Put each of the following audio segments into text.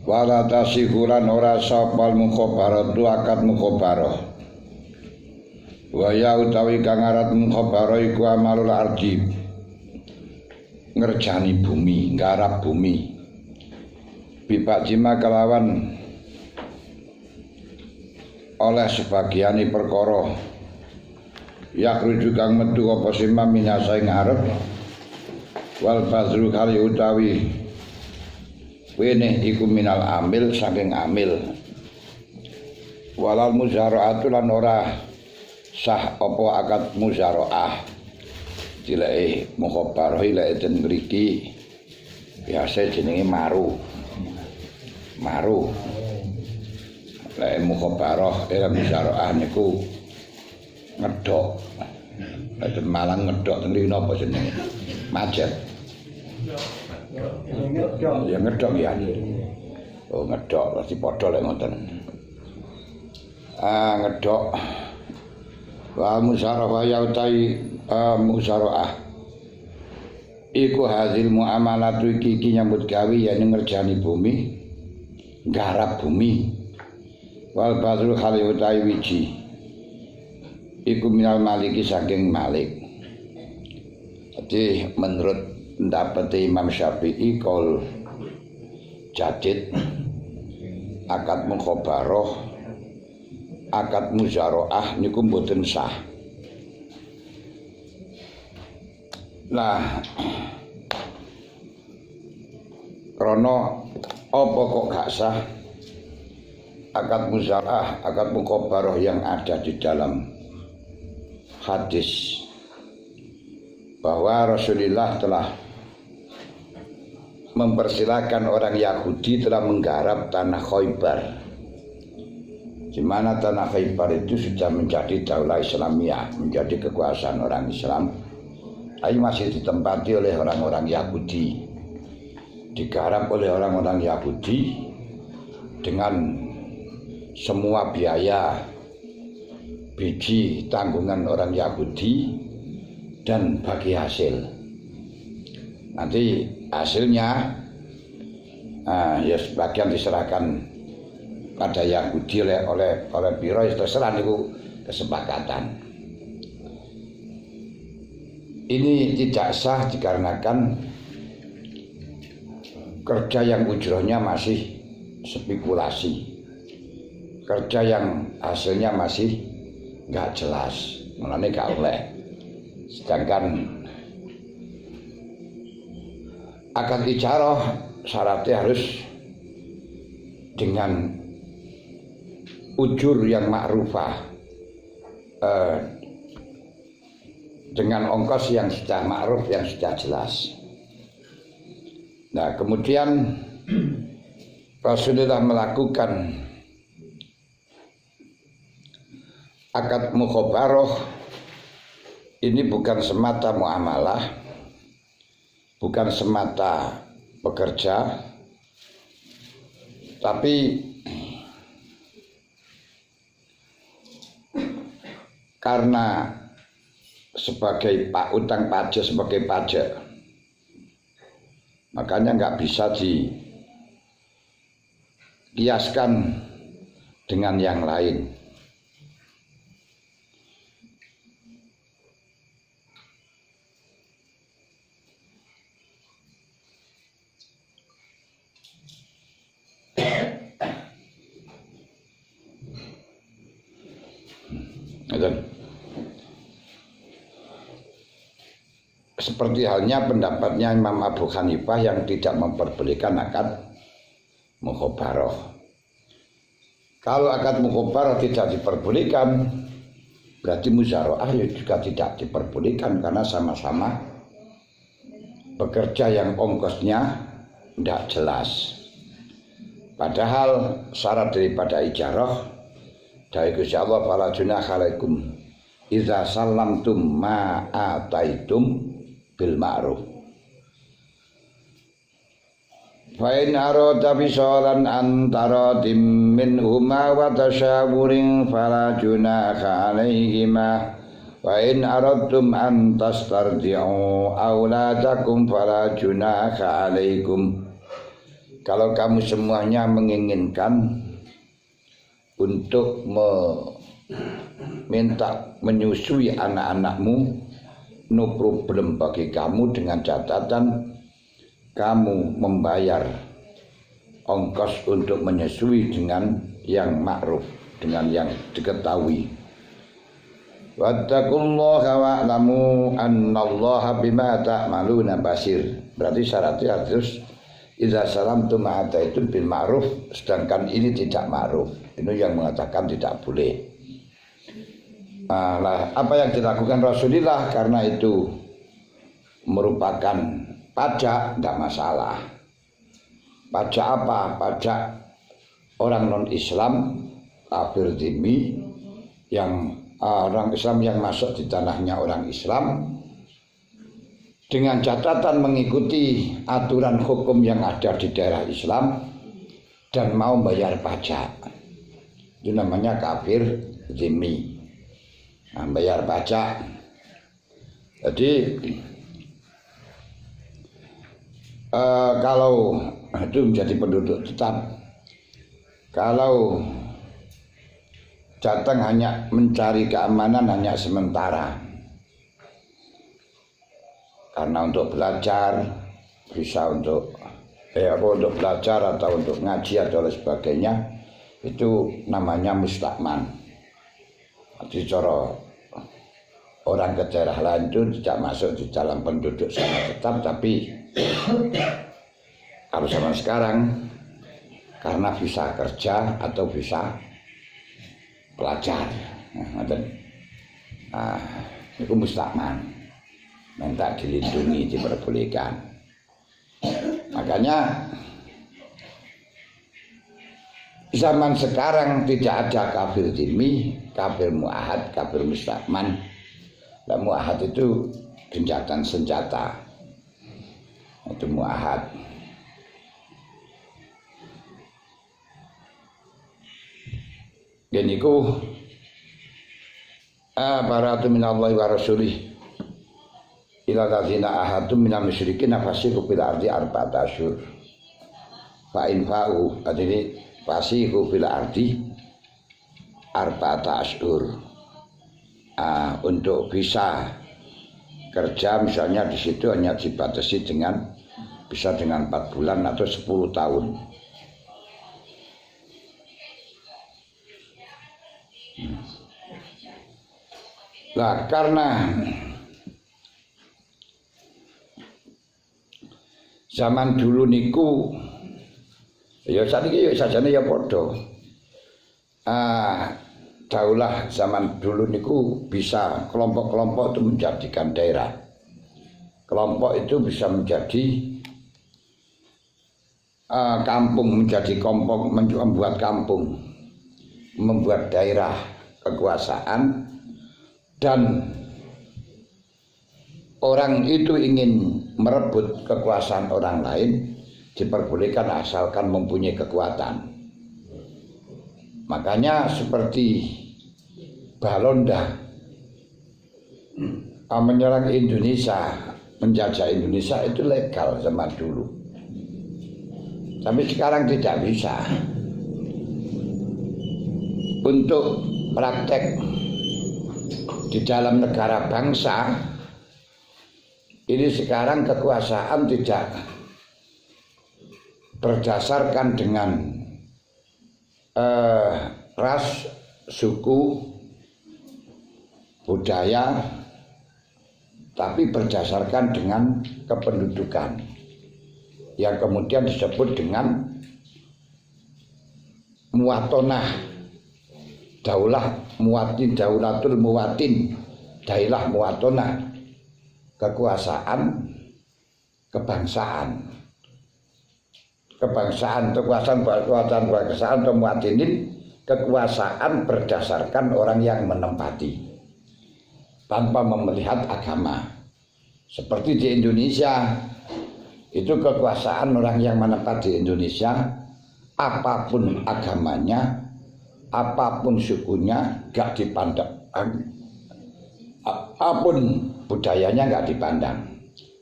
wala tasikulan ora sapal mukhabaratu akad mukhabarah wa ya utawi kang arat mukhabarah iku amalul ardi ngerjani bumi nggarap bumi bibak jima kelawan oleh sebagiani perkara yakruju kang metu apa sima minasa ing arep wal bazru kali utawi wene iku minal amil saking amil walal muzaraatu lan ora sah apa akad muzaraah dileke mukhabarah ilek den mriki biasa jenenge maru lek mukhabarah ora muzaraah niku ngedok lek Malang ngedok ten rino apa jenenge majet ya ngedok ya. Oh ngedok pasti padha lek ngoten. Ngedok. Wa musyawarah ya utai musyawarah. Iku hasil muamalatu iki nyambut gawe ya ngerjani bumi, garap bumi. Wal badrul khali utai wiji. Iku minal maliki saking malik. Jadi menurut pendapat Imam Syafi'i kol jadid akad mukhabarah akad muzaraah niku mboten sah. Nah krana apa kok gak sah akad muzaraah akad mukhabarah yang ada di dalam hadis bahwa Rasulullah telah mempersilahkan orang Yahudi telah menggarap tanah Khaybar, di mana tanah Khaybar itu sudah menjadi daulah Islamiyah, menjadi kekuasaan orang Islam, tapi masih ditempati oleh orang-orang Yahudi, digarap oleh orang-orang Yahudi dengan semua biaya, biji tanggungan orang Yahudi dan bagi hasil. Nanti hasilnya ya sebagian diserahkan pada Yahudi oleh biro, terserah niku kesepakatan. Ini tidak sah dikarenakan kerja yang ujrohnya masih spekulasi, kerja yang hasilnya masih nggak jelas, mulane gak oleh. Sedangkan akad ijarah syaratnya harus dengan ujur yang ma'rufah, dengan ongkos yang sudah ma'ruf, yang sudah jelas. Nah kemudian Rasulullah melakukan akad mukhabarah ini bukan semata muamalah, bukan semata pekerja, tapi karena sebagai utang pajak, sebagai pajak, makanya nggak bisa dikiaskan dengan yang lain. Seperti halnya pendapatnya Imam Abu Hanifah yang tidak memperbolehkan akad mukhabarah. Kalau akad mukhabarah tidak diperbolehkan, berarti muzaraah juga tidak diperbolehkan karena sama-sama bekerja yang ongkosnya tidak jelas. Padahal syarat daripada ijarah dari Gusti Allah fala junaha alaikum idza sallamtum ma ataitum bil ma'ruf. Fa in arada bisalan antara min huma wa tasyawurin fala junaha alaihima wa in aradtum an tastardi'u auladakum fala junaha alaikum. kalau kamu semuanya menginginkan untuk minta menyusui anak-anakmu, no problem bagi kamu dengan catatan kamu membayar ongkos untuk menyusui dengan yang ma'ruf, dengan yang diketahui. Wattaqullaha wa'lamu annallaha bima ta'maluna basir. Berarti syaratnya harus idza salamtum ma'ataitum bil ma'ruf, sedangkan ini tidak ma'ruf. Ini yang mengatakan tidak boleh. Nah, apa yang dilakukan Rasulullah karena itu merupakan pajak, tidak masalah. Pajak apa? Pajak orang non-Islam, kafir dhimmi, yang orang Islam yang masuk di tanahnya orang Islam dengan catatan mengikuti aturan hukum yang ada di daerah Islam dan mau bayar pajak. Itu namanya kafir dhimmi. Nah, bayar pajak. Jadi kalau itu menjadi penduduk tetap, kalau datang hanya mencari keamanan hanya sementara, karena untuk belajar bisa untuk belajar atau untuk ngaji atau sebagainya, itu namanya mustakman. Jadi cara orang ke daerah lain itu tidak masuk di dalam penduduk sana tetap, tapi kalau zaman sekarang karena bisa kerja atau bisa pelajar, itu mustakman, minta dilindungi, diperbolehkan. Makanya zaman sekarang tidak ada kafir dhimmi, kafir mu'ahad, kafir mustakman. Dan mu'ahad itu gencatan senjata, itu mu'ahad. Dan itu baratu minallahi wa rasulih ila ladzina ahadtum minal musyrikin fasiqu fil ardi arba'ata asyhur fa in fa'u, adine fasiqu fil ardi arba'ata asyhur. Untuk bisa kerja misalnya di situ hanya dibatasi dengan bisa dengan 4 bulan atau 10 tahun. Nah, karena zaman dulu niku ya sakniki ya sajane ya padha. Daulah zaman dulu niku bisa kelompok-kelompok itu menjadikan daerah. Kelompok itu bisa menjadi kampung, menjadi kelompok, membuat kampung, membuat daerah kekuasaan. Dan orang itu ingin merebut kekuasaan orang lain diperbolehkan asalkan mempunyai kekuatan. Makanya seperti Balonda menyerang Indonesia, menjajah Indonesia itu legal zaman dulu. Tapi sekarang tidak bisa. Untuk praktek di dalam negara bangsa ini sekarang kekuasaan tidak berdasarkan dengan ras, suku, budaya, tapi berdasarkan dengan kependudukan yang kemudian disebut dengan muwatonah. Daulah muwatin, daulatul muwatin, daerah muwatonah, kekuasaan kebangsaan, kekuasaan atau muwatinin, kekuasaan berdasarkan orang yang menempati tanpa melihat agama. Seperti di Indonesia itu kekuasaan orang yang menempati di Indonesia, apapun agamanya, apapun sukunya gak dipandang, apapun budayanya gak dipandang,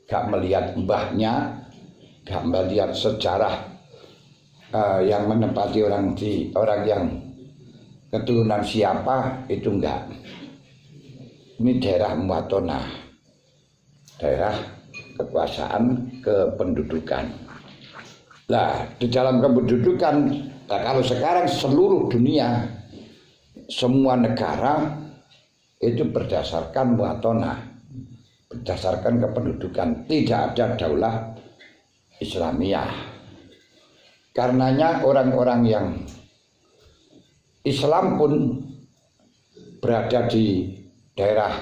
gak melihat mbahnya, gak melihat sejarah yang menempati orang yang keturunan siapa itu enggak. Ini daerah muwatona, daerah kekuasaan kependudukan. Nah, di dalam kependudukan, nah kalau sekarang seluruh dunia, semua negara itu berdasarkan muwatona, berdasarkan kependudukan, tidak ada daulah Islamiyah. Karenanya orang-orang yang Islam pun berada di daerah,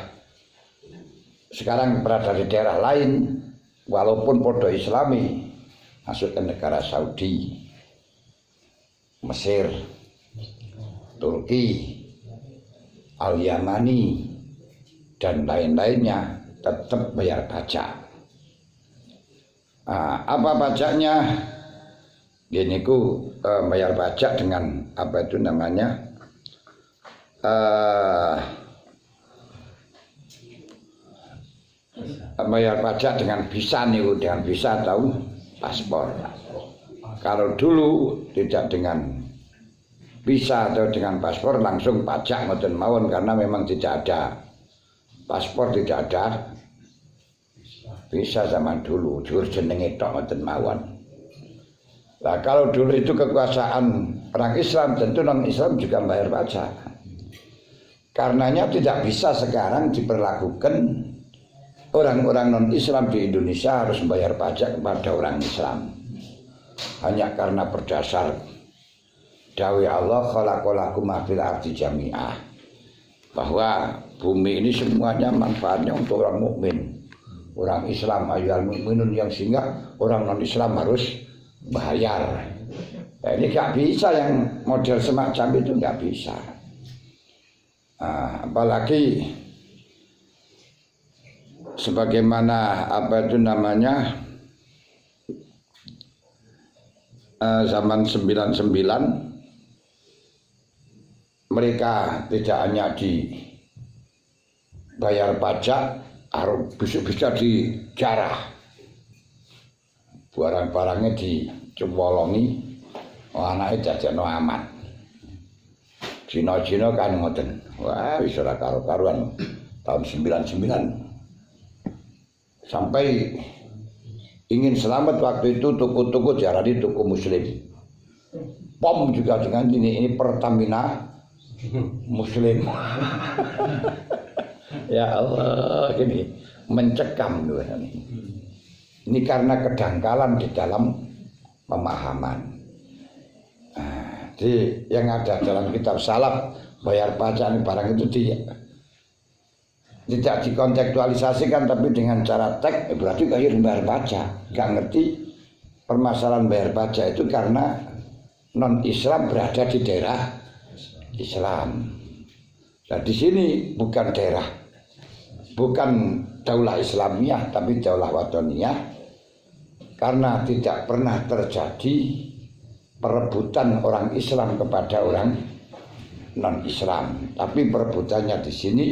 sekarang berada di daerah lain, walaupun podo Islami, masuk ke negara Saudi, Mesir, Turki, Al-Yamani, dan lain-lainnya tetap bayar pajak. Apa pajaknya? Gini ku bayar pajak dengan apa itu namanya? Bayar pajak dengan visa nih, dengan visa atau paspor. Kalau dulu tidak dengan visa atau dengan paspor, langsung pajak ngoten mawon, karena memang tidak ada paspor, tidak ada visa zaman dulu, jur jenenge tok ngoten mawon. Nah, kalau dulu itu kekuasaan orang Islam, tentu non Islam juga bayar pajak. Karenanya tidak bisa sekarang diperlakukan orang-orang non Islam di Indonesia harus membayar pajak kepada orang Islam. Hanya karena berdasar dawai Allah khalaqalakum ma fil ardi jami'ah, bahwa bumi ini semuanya manfaatnya untuk orang mukmin, orang Islam, ayyuhal mukminun, yang sehingga orang non Islam harus bayar. Nah, ini gak bisa yang model semacam itu, gak bisa. Apalagi sebagaimana apa itu namanya zaman 99, mereka tidak hanya dibayar pajak, harus bisa dijarah, barang-barangnya dicemolongi, anaknya jajano amat. Cina-Cina kan ngoten, wah bisa ora karo-karuan tahun 99. Sampai ingin selamat waktu itu toko-toko diarani toko muslim. POM juga dengan ini Pertamina Muslim. Ya Allah, ini mencekam tuh ini. Ini karena kedangkalan di dalam pemahaman. Jadi yang ada dalam kitab salaf, bayar pajak barang itu tidak dikontekstualisasikan, tapi dengan cara teks berarti kayak bayar pajak. Gak ngerti permasalahan bayar pajak itu karena non Islam berada di daerah Islam. Nah di sini bukan daerah, bukan daulah Islamiyah, tapi daulah watoniyah, karena tidak pernah terjadi perebutan orang Islam kepada orang non Islam, tapi perebutannya di sini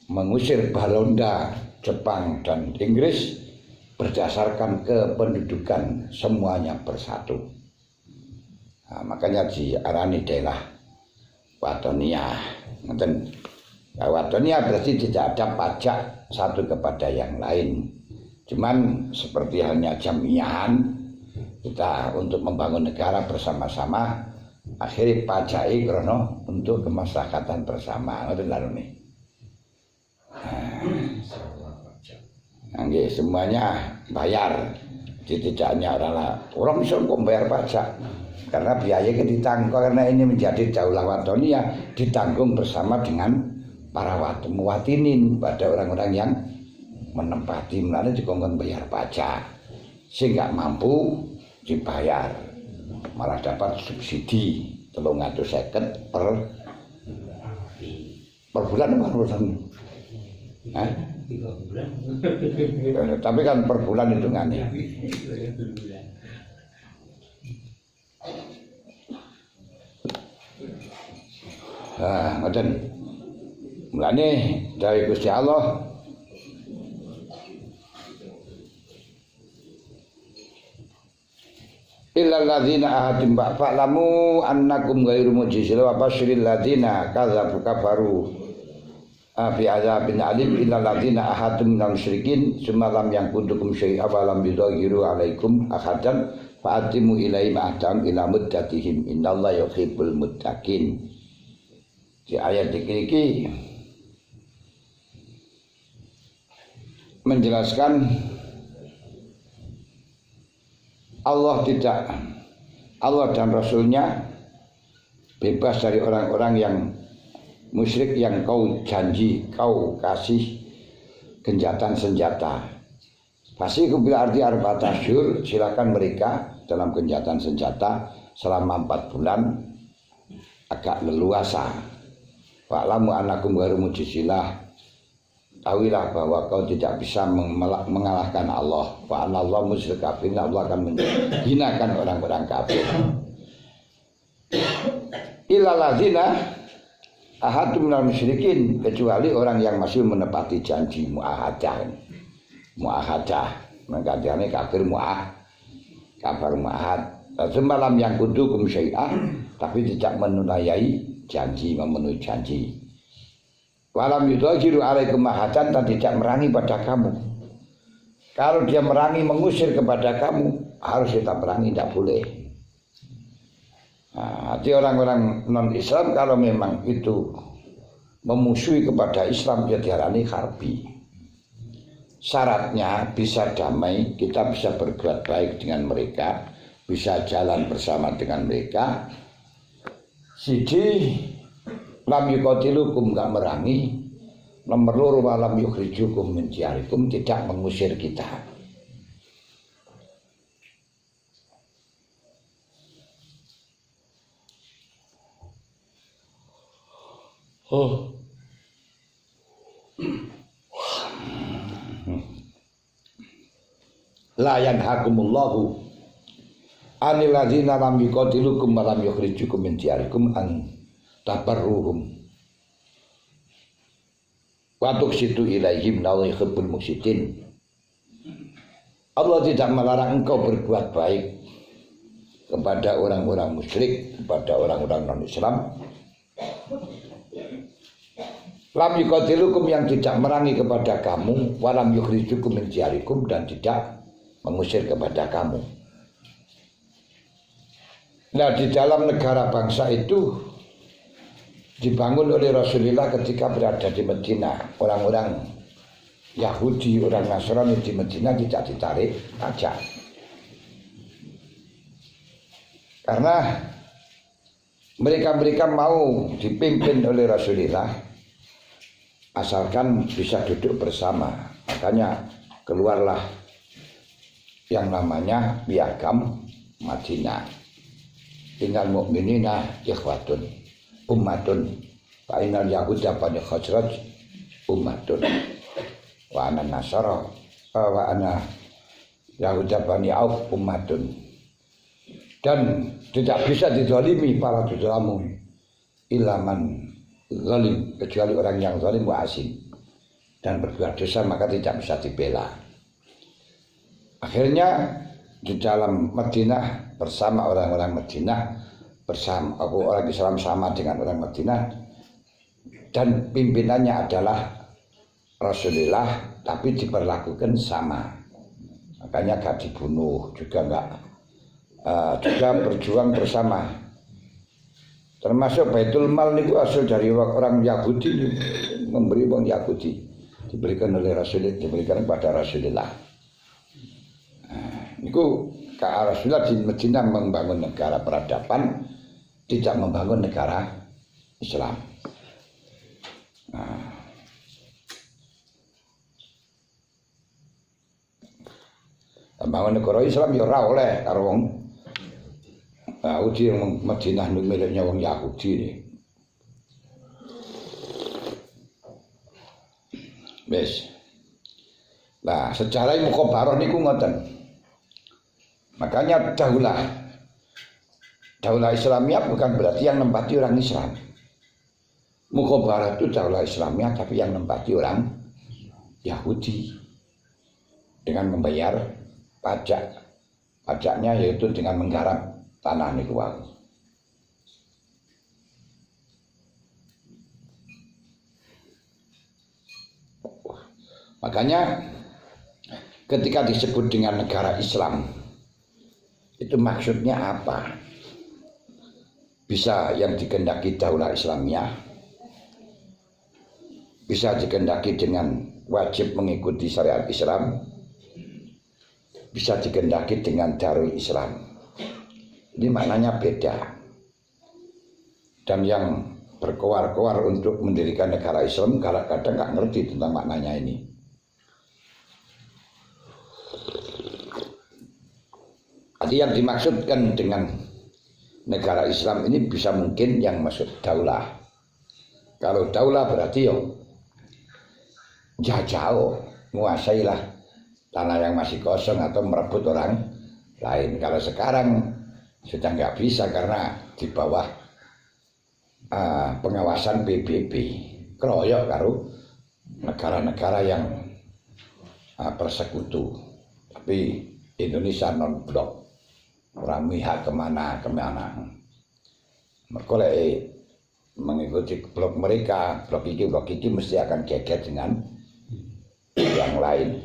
mengusir Belanda, Jepang, dan Inggris berdasarkan kependudukan, semuanya bersatu. Nah, makanya diarani daerah watoniyah. Nah, watoniyah berarti tidak ada pajak satu kepada yang lain. Cuman seperti halnya jamiahan, kita untuk membangun negara bersama-sama, akhirnya pajai krono untuk kemaslahatan bersama. Ngoten lho nih. Nggih, semuanya bayar. Jadi tidak hanya orang bisa kok bayar pajak, karena biayanya ditanggung, karena ini menjadi daulah watoniyah, ditanggung bersama dengan para muwatinin, pada orang-orang yang menempati, melalui dikongkon bayar pajak, sehingga mampu dibayar, malah dapat subsidi 350 per bulan. Hah? 3 bulan. Tapi kan per bulan hitungannya. Nah, ngoten. Mulane dari Gusti Allah illal illal ladzina ahadum fa'lamu annakum ghairu mujizil wa basyiril ladzina kadzabu kafaru bi adzabin alim illal ladzina ahadum minal musyrikin summa lam yanqudukum syai'a wa lam yudhahiru alaikum ahadan fa'atimu ilaihim ahdam ila muddatihim innallaha yuhibbul muttaqin. Di ayat iki menjelaskan Allah dan Rasulnya bebas dari orang-orang yang musyrik yang kau janji, kau kasih genjatan senjata. Pasti bila arti arba'at asyhur, silakan mereka dalam genjatan senjata selama 4 bulan agak leluasa. Fa'lamu annakum ghairu mujizillah. Tahuilah bahwa kau tidak bisa mengalahkan Allah. Wa anallahu musyrik kafir, Allah akan menghinakan orang-orang kafir. Illal ladzina ahadum minal musyrikin, kecuali orang yang masih menepati janji muahadah. Mengkatanya kafir kafir muahad. Semalam yang kudukum syai'ah, tapi tidak menunaiai janji, memenuhi janji. Walam yudhahiru alaikum ahadan, dan tidak merangi pada kamu. Kalau dia merangi, mengusir kepada kamu, harus kita merangi, tidak boleh. Nah, hati orang-orang non-Islam kalau memang itu memusuhi kepada Islam, ya diarani harbi. Syaratnya bisa damai, kita bisa berbuat baik dengan mereka, bisa jalan bersama dengan mereka. Siji lam yuqatilukum, enggak merangi. Nomor 2 walam yukhrijukum min diyarikum, tidak mengusir kita. La yanhakumullahu anil ladzina lam yuqatilukum wa lam yukhrijukum min diyarikum an tabarruhum wa tuqsitu ilaihim la yuhibbul muqsitin. Allah tidak melarang engkau berbuat baik kepada orang-orang musyrik, kepada orang-orang non-Islam. Lam yuqatilukum, yang tidak merangi kepada kamu, wa lam yukhrijukum min diyarikum, dan tidak mengusir kepada kamu. Nah, di dalam negara bangsa itu dibangun oleh Rasulullah ketika berada di Medina. Orang-orang Yahudi, orang Nasrani di Medina tidak ditarik pajak. Karena mereka mau dipimpin oleh Rasulullah asalkan bisa duduk bersama. Makanya keluarlah yang namanya Piagam Madinah. Innal mu'minina ikhwatun ummatun fa innal yahuda bani khazraj ummatun wa ana nasara wa ana yahuda bani auf ummatun. Dan tidak bisa dizalimi para dzalimun ilaman zalim, kecuali orang yang zalim wa asim dan berbuat dosa, maka tidak bisa dibela. Akhirnya di dalam Madinah bersama orang-orang Madinah, bersama orang Islam sama dengan orang Madinah, dan pimpinannya adalah Rasulullah, tapi diperlakukan sama. Makanya gak dibunuh juga enggak, juga berjuang bersama. Termasuk Baitul Mal itu asal dari orang Yahudi, memberi uang Yahudi, diberikan oleh Rasulullah, diberikan kepada Rasulullah. Itu Rasulullah di Medina membangun negara peradaban, tidak membangun negara Islam. Membangun negara Islam ya ora oleh karo wong Yahudi, yang Madinah miliknya wong Yahudi ini. Wes. Nah, sejarah mukhabarah niku ngoten. Makanya daulah Islamiyah bukan berarti yang nempati orang Islam. Mukhabarah itu daulah Islamiyah, tapi yang nempati orang Yahudi dengan membayar pajak. Pajaknya yaitu dengan menggarap tanah niku wae. Makanya ketika disebut dengan negara Islam, itu maksudnya apa? Bisa yang dikehendaki daulah Islamiyah, bisa dikehendaki dengan wajib mengikuti syariat Islam, bisa dikehendaki dengan Darul Islam. Ini maknanya beda. Dan yang berkoar-koar untuk mendirikan negara Islam kadang-kadang nggak ngerti tentang maknanya ini. Jadi yang dimaksudkan dengan negara Islam ini bisa mungkin yang maksud daulah. Kalau daulah berarti jajao, menguasailah tanah yang masih kosong atau merebut orang lain. Kalau sekarang sudah nggak bisa karena di bawah pengawasan PBB, keroyok karo negara-negara yang persekutu. Tapi Indonesia non blok. Orang mihak kemana. Mereka mengikuti blok mereka, blok iki mesti akan geger dengan yang lain.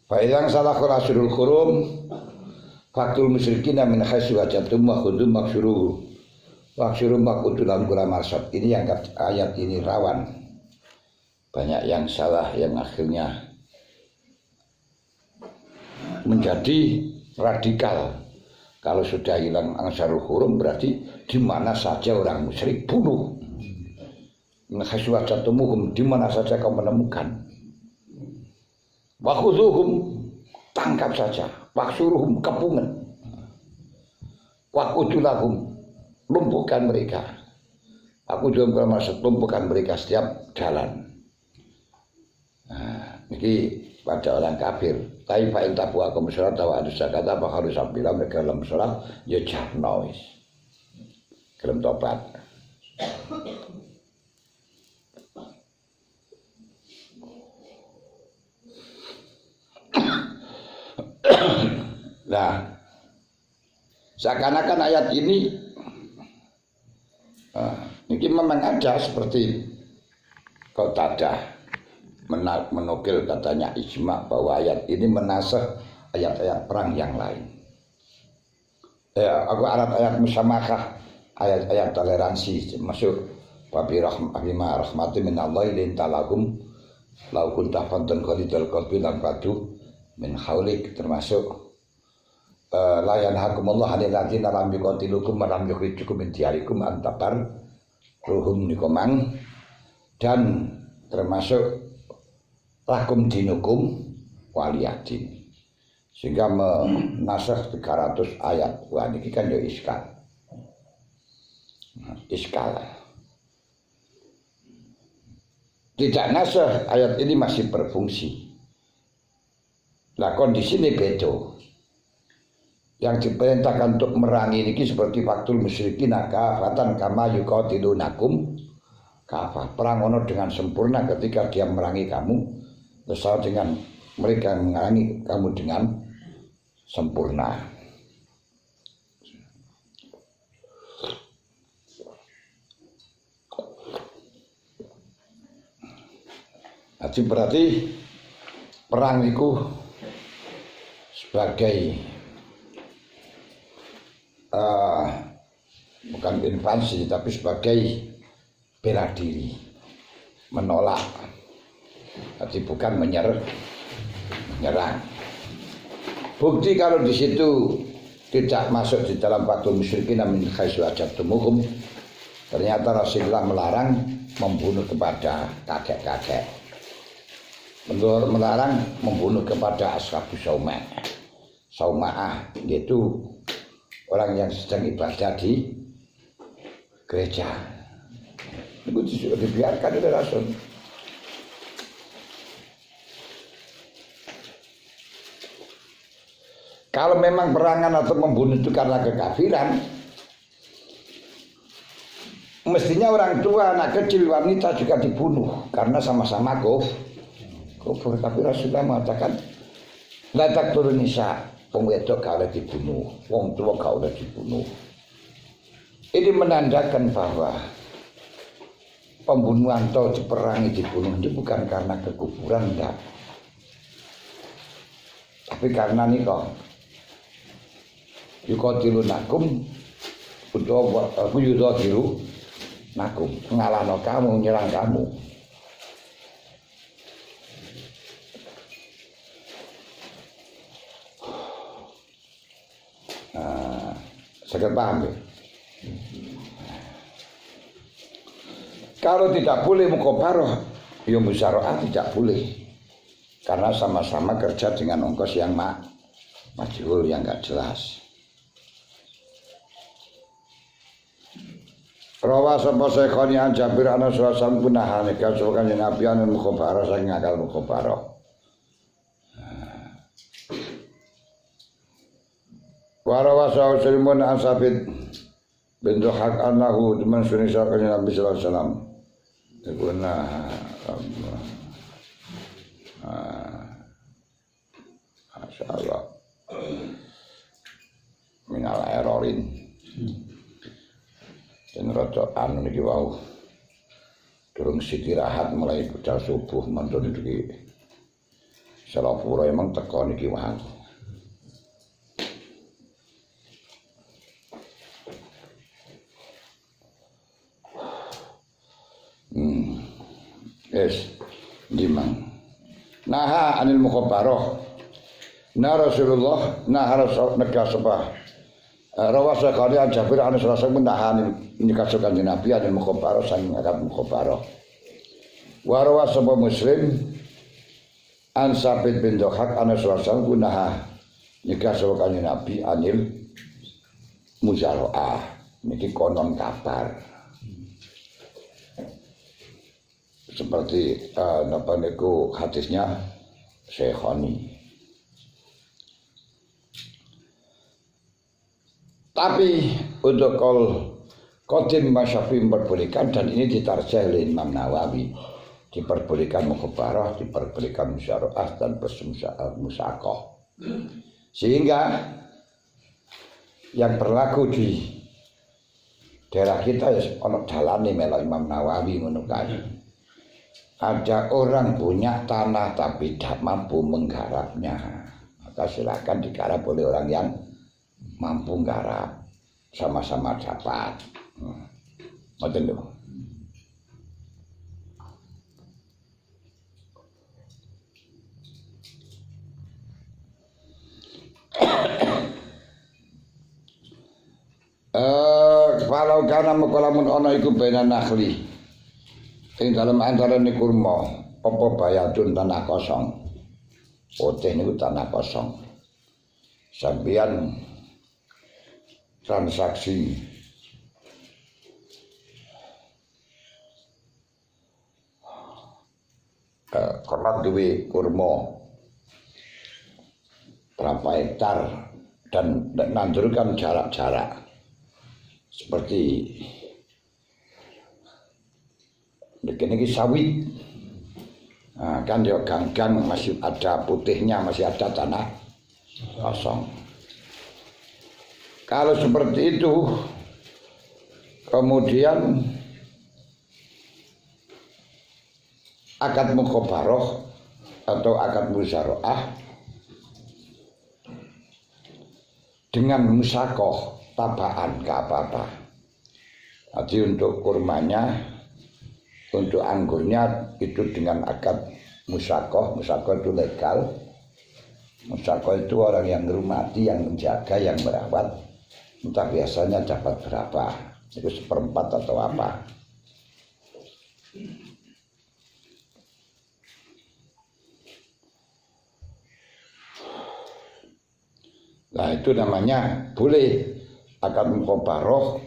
Fa'ilang salakul asyurul khurum faktul musyrikin min haitsu wajadtum wa khudum maksyuruhu waksyurum makudulam gula marsad. Ini yang ayat ini rawan banyak yang salah yang akhirnya menjadi radikal. Kalau sudah hilang ansarul hurum berarti di mana saja orang musyrik bunuh. Menghaswatumuhum, di mana saja kau menemukan. Wakhuzuhum, tangkap saja. Waksuruhum, kepungan. Wakudulahum, lumpuhkan mereka. Aku juga bermaksud lumpuhkan mereka setiap jalan. Nah, ini pada orang kafir. Tapi fa'in tabu akum sholat wa adus zakat apa harus sambil mereka dalam sholat ya jarno wis. Kelem tobat. Nah, seakan-akan ayat ini memang ada seperti Qatadah menukil katanya ijma bahwa ayat ini menasakh ayat-ayat perang yang lain. Ayat musamakah, ayat-ayat toleransi masuk babi rahmati minallahi lintalakum lau kunta fantan qalidul qalbi lam qadu min haulik, termasuk la yanhakumullah anil ladzina lam yuqatilukum wa lam yukhrijukum min diyarikum an tabarruhum nikomang, dan termasuk lakum dinukum waliyadin, sehingga menasakh 300 ayat. Wah ini kan ya iskal. Tidak nasakh, ayat ini masih berfungsi. Nah kondisi ini beda. Yang diperintahkan untuk merangi ini seperti faktul musyrikin kafatan kama yuqatilunakum kafah. Perang ono dengan sempurna ketika dia merangi kamu, bersama dengan mereka merangi kamu dengan sempurna. Jadi berarti perang itu sebagai bukan invasi tapi sebagai bela diri, menolak. Jadi bukan menyerang. Bukti kalau di situ tidak masuk di dalam faktul musyrikin min haitsu wajadtumuhum, ternyata Rasulullah melarang membunuh kepada kakek-kakek. Melarang membunuh kepada ashabus sauma'ah, yaitu orang yang sedang ibadah di gereja. Itu sudah dibiarkan oleh Rasul. Kalau memang perangan atau membunuh itu karena kekafiran, mestinya orang tua anak kecil wanita juga dibunuh karena sama-sama kufur. Tapi Rasulullah mengatakan la taqtulun nisa, wong wedok gak oleh dibunuh, wong tua gak oleh dibunuh. Ini menandakan bahwa pembunuhan atau diperangi dibunuh itu bukan karena kekufuran, enggak. Tapi karena nih kok yuqatilunakum utawa aku yudhiru nakum, ngalahno kamu, nyerang kamu. Saya paham ya? Kalau tidak boleh mukhabarah, ya musyawarah tidak boleh. Karena sama-sama kerja dengan ongkos yang majhul, yang enggak jelas. Rawa sapa Syekhoni an Jabir ana sallallahu punahan kasukan Nabi an mukhabarah saking akal mukhabarah. Wa rawa Sulaiman an Sabit bin Dhahak annahu man sunni saking Nabi sallallahu alaihi wasallam. Teguna Masyaallah minal erorin. Dan rada anu niki wau durung istirahat mulai budal subuh mantun iki salapura emang teko niki wau. Yes, dimang. Naha anil mukhabarah. Rasulullah Rasul negas apa? Rawasa kali Jabir an Rasul menahan ini kasukan Nabi anil mukhabarah sang akad mukhabarah. Wa rawasa Muslim an Sabit bin Dhahak an Rasul gunaha nikah kasukan Nabi anil muzaraah. Niki konon kabar. Seperti napa niku hadisnya Syekhoni. Tapi untuk qadim Syafi'i memperbolehkan, dan ini ditarjih oleh Imam Nawawi, diperbolehkan mukhabarah, diperbolehkan musyawarah dan musyaqqah. Sehingga yang berlaku di daerah kita ya ono dalane melok Imam Nawawi ngono kae. Ada orang punya tanah tapi tidak mampu menggarapnya, maka silakan digarap oleh orang yang mampu garap, sama-sama dapat. Ngoten lho. Kalau kana mukalamun ana iku bena nakhli ing dalem antarane kurma apa bayatun tanah kosong. Putih niku tanah kosong. Sampeyan transaksi karena duwe kurma berapa hektar dan nandurkan jarak-jarak seperti ini sawit. Nah, kan dia gang-gang masih ada putihnya, masih ada tanah kosong. Kalau seperti itu, kemudian akad mukhabarah atau akad musyawarah dengan musakoh tabaan ke apa-apa. Jadi untuk kurmanya, untuk anggurnya itu dengan akad musakoh. Musakoh itu legal. Musakoh itu orang yang ngurmati, yang menjaga, yang merawat. Entah biasanya dapat berapa, itu 1/4 atau apa. Nah itu namanya boleh akad mukhabarah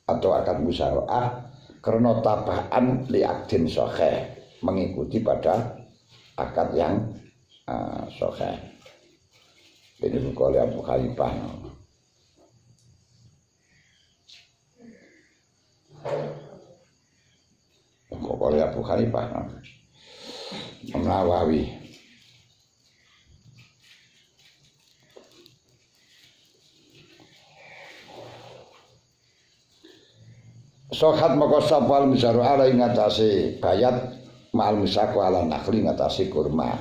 atau akad musyawarah karena tabaan li'aqdin sahih, mengikuti pada akad yang sahih. Ini bukan Abu Hanifah. Kok oleh Abu Hanifah. Nawawi. Sohat maka sapal misaru ala ing atase bayat ma'al misaku ala nakhli ing atase kurma.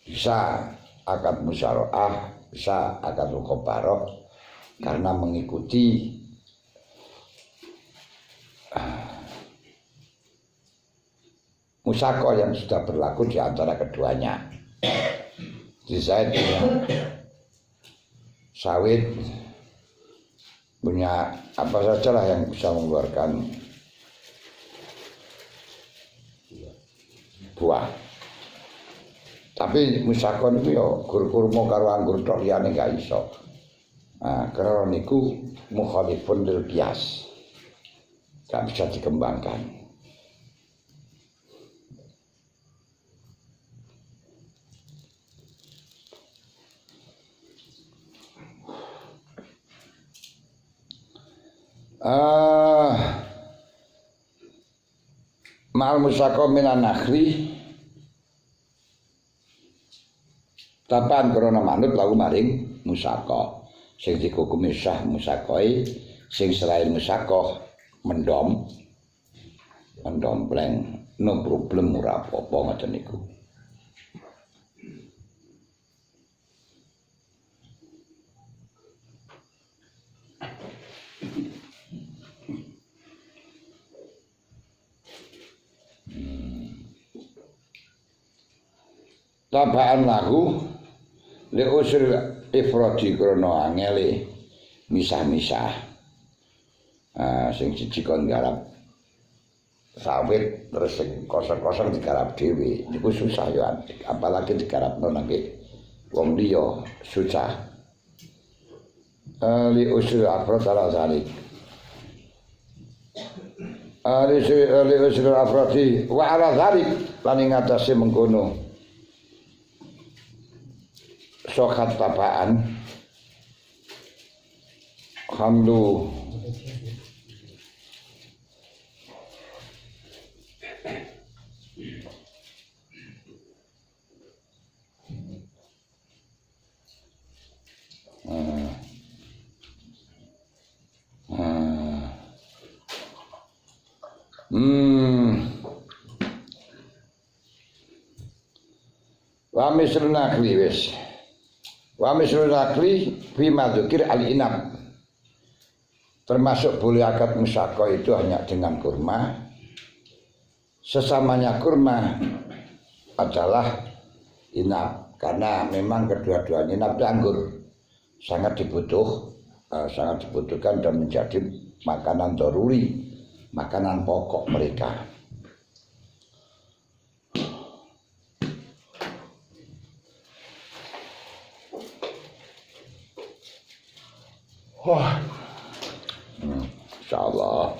Bisa akad musyaroah, bisa akad muqabarah karena mengikuti musyakoh yang sudah berlaku di antara keduanya. Di Zaid punya sawit, punya apa saja lah yang bisa mengeluarkan buah. Tapi musyakoh itu ya gur-kurma karo anggur tok liyane gak iso. Nah, karena niku mukhalifun lil qiyas. Gak bisa dikembangkan. Ma'al musyakoh minan nakhli tapan krana manut lagu maring musyakoh sing dikukumi sah musyakoi sing selain musyakoh mendompleng no problem ora apa-apa ngoten niku. Tabaan lahu li usul ifradi krana angele misah-misah. Sing siji kon garap sawit terus sing kosong-kosong digarap dhewe niku susah ya, apalagi digarapno nang wong liya susah. Li usul afrad ala zalik. Li usul afradi wa ala zalik lan ing atase mengkono sokat tapaan hamlu wa misrun akli wis. Wa misrul akli fi madzukir al-inab. Termasuk boleh akad musyakoh itu hanya dengan kurma. Sesamanya kurma adalah inab karena memang kedua-duanya inab dan anggur sangat dibutuhkan dan menjadi makanan daruri, makanan pokok mereka. Wah, insyaallah.